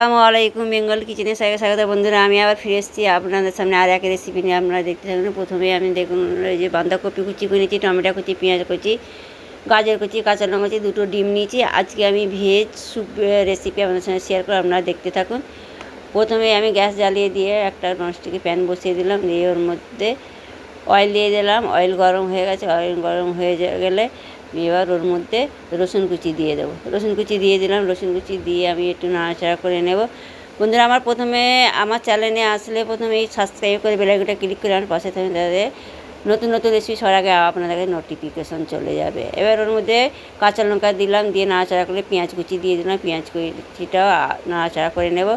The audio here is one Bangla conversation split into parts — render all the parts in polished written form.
আসসালামু আলাইকুম, বেঙ্গল কিচেনে স্বাগত। বন্ধুরা, আমি আবার ফিরে এসেছি আপনাদের সামনে আর এক রেসিপি নিয়ে। আপনারা দেখতে থাকুন। প্রথমে আমি দেখুন এই যে বাঁধাকপি কুচি করে নিয়েছি, টমেটো কুচি, পেঁয়াজ কুচি, গাজর কুচি, কাঁচা লঙ্কা কুচি, দুটো ডিম নিয়েছি। আজকে আমি ভেজ স্যুপ রেসিপি আপনাদের সঙ্গে শেয়ার করে আপনারা দেখতে থাকুন। প্রথমে আমি গ্যাস জ্বালিয়ে দিয়ে একটা ননস্টিকের প্যান বসিয়ে দিলাম, দিয়ে ওর মধ্যে অয়েল দিয়ে দিলাম। অয়েল গরম হয়ে গেছে। অয়েল গরম হয়ে গেলে এবার ওর মধ্যে রসুন কুচি দিয়ে দেবো। রসুন কুচি দিয়ে দিলাম। রসুন কুচি দিয়ে আমি একটু নাড়াচাড়া করে নেব। বন্ধুরা, আমার চ্যানেলে আসলে প্রথমে এই সাবস্ক্রাইব করে বেল আইকনটা ক্লিক করে আমার পাশে থাকবেন, তাদের নতুন নতুন রেসিপি সবার আগে আপনাদের নোটিফিকেশন চলে যাবে। এবার ওর মধ্যে কাঁচা লঙ্কা দিলাম, দিয়ে নাড়াচাড়া করে পেঁয়াজ কুচি দিয়ে দিলাম। পেঁয়াজ কুচিটাও নাড়াচাড়া করে নেব।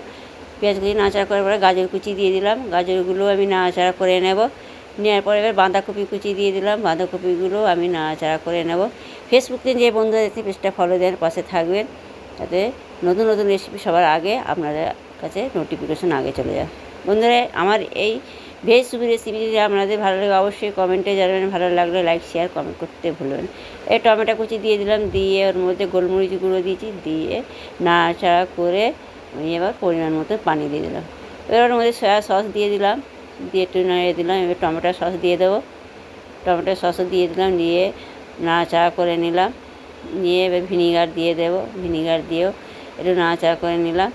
পেঁয়াজ কুচি নাড়াচাড়া করার পরে গাজর কুচি দিয়ে দিলাম। গাজরগুলো আমি নাড়াচাড়া করে নেব। নেওয়ার পরে এবার বাঁধাকপি কুচি দিয়ে দিলাম। বাঁধাকপিগুলো আমি নাড়াচাড়া করে নেব। ফেসবুকে যে বন্ধুরা দেখতে পেজটা ফলো দেন, পাশে থাকবেন, যাতে নতুন নতুন রেসিপি সবার আগে আপনাদের কাছে নোটিফিকেশন আগে চলে যায়। বন্ধুরা, আমার এই ভেজ স্যুপ রেসিপি যদি আপনাদের ভালো লাগে অবশ্যই কমেন্টে জানাবেন। ভালো লাগলে লাইক শেয়ার কমেন্ট করতে ভুলবেন। এই টমেটো কুচি দিয়ে দিলাম, দিয়ে ওর মধ্যে গোলমরিচ গুঁড়ো দিয়েছি, দিয়ে নাড়াচাড়া করে আমি এবার পরিমাণ মতো পানি দিয়ে দিলাম। এবার ওর মধ্যে সয়া সস দিয়ে দিলাম, দিয়ে একটু নাড়িয়ে দিলাম। এবার টমেটো সস দিয়ে দেবো। টমেটো সসও দিয়ে দিলাম, দিয়ে নাড়াচাড়া করে নিলাম। নিয়ে এবার ভিনিগার দিয়ে দেবো। ভিনিগার দিয়েও একটু নাড়াচাড়া করে নিলাম।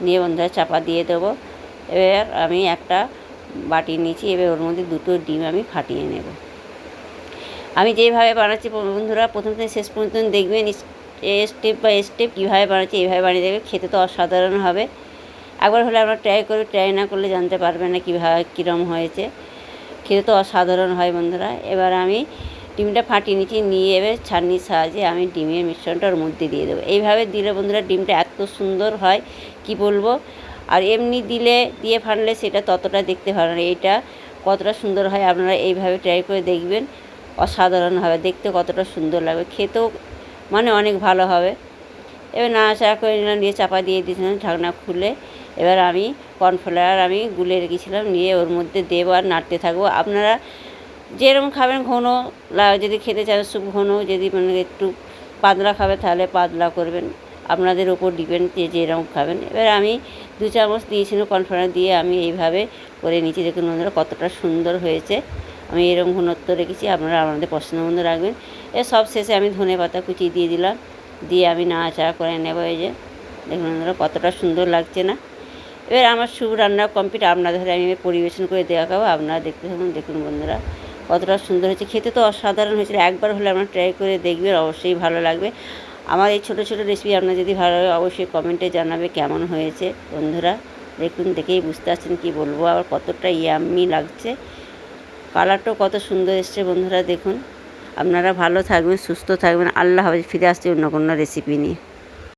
নিয়ে বন্ধুরা চাপা দিয়ে দেবো। এবার আমি একটা বাটি নিয়েছি। এবার ওর মধ্যে দুটো ডিম আমি ফাটিয়ে নেব। আমি যেভাবে বানাচ্ছি বন্ধুরা, প্রথম থেকে শেষ পর্যন্ত দেখবেন, স্টেপ বাই স্টেপ কীভাবে বানাচ্ছি এইভাবে বানিয়ে দেবে। খেতে তো অসাধারণ হবে। একবার হলে আমরা ট্রাই করি, ট্রাই না করলে জানতে পারবেন না কীভাবে কীরকম হয়েছে। খেতে তো অসাধারণ হয় বন্ধুরা। এবার আমি ডিমটা ফাটিয়ে নিচ্ছি। নিয়ে এবার ছাঁকনির সাহায্যে আমি ডিমের মিশ্রণটা ওর মধ্যে দিয়ে দেবো। এইভাবে দিলে বন্ধুরা ডিমটা এত সুন্দর হয় কি বলবো। আর এমনি দিয়ে ফাটলে সেটা ততটা দেখতে ভালো না। এইটা কতটা সুন্দর হয় আপনারা এইভাবে ট্রাই করে দেখবেন। অসাধারণ হবে দেখতে, কতটা সুন্দর লাগবে, খেতেও অনেক ভালো হবে। এবার নাড়াচাড়া করে নিলাম, দিয়ে চাপা দিয়ে দিয়েছিলাম ঢাকনা খুলে। এবার আমি কর্নফ্লাওয়ার আমি গুলে রেখেছিলাম, নিয়ে ওর মধ্যে দেবো আর নাড়তে থাকবো। আপনারা যেরকম খাবেন, ঘন যদি খেতে চান স্যুপ ঘন, যদি একটু পাতলা খাবে তাহলে পাতলা করবেন। আপনাদের ওপর ডিপেন্ড যেরকম খাবেন। এবার আমি 2 চামচ দিয়েছিলাম কর্নফ্লাওয়ার, দিয়ে আমি এইভাবে করে নিচে দেখুন বন্ধুরা কতটা সুন্দর হয়েছে। আমি এরকম ঘনত্ব রেখেছি, আপনারা আপনাদের পছন্দ মতো রাখবেন। এর সব শেষে আমি ধনেপাতা কুচি দিয়ে দিলাম, দিয়ে আমি নাড়াচাড়া করে নেব। এই যে দেখুন বন্ধুরা কতটা সুন্দর লাগছে না। এবার আমার স্যুপ রান্না কমপ্লিট। আপনাদের আমি পরিবেশন করে দেখাবো, আপনারা দেখতে থাকুন। দেখুন বন্ধুরা কতটা সুন্দর হয়েছে, খেতে তো অসাধারণ হয়েছিল। একবার হলে আপনারা ট্রাই করে দেখবেন, অবশ্যই ভালো লাগবে। আমার এই ছোটো ছোটো রেসিপি আপনার যদি ভালো লাগে অবশ্যই কমেন্টে জানাবে কেমন হয়েছে। বন্ধুরা দেখুন, দেখেই বুঝতে পারছেন কী বলবো, আবার কতটা ইয়াম্মি লাগছে। কালারটাও কত সুন্দর এসছে বন্ধুরা দেখুন। আপনারা ভালো থাকবেন, সুস্থ থাকবেন। আল্লাহ হাফেজ। ফিরে আসছি অন্য কোনো রেসিপি নিয়ে।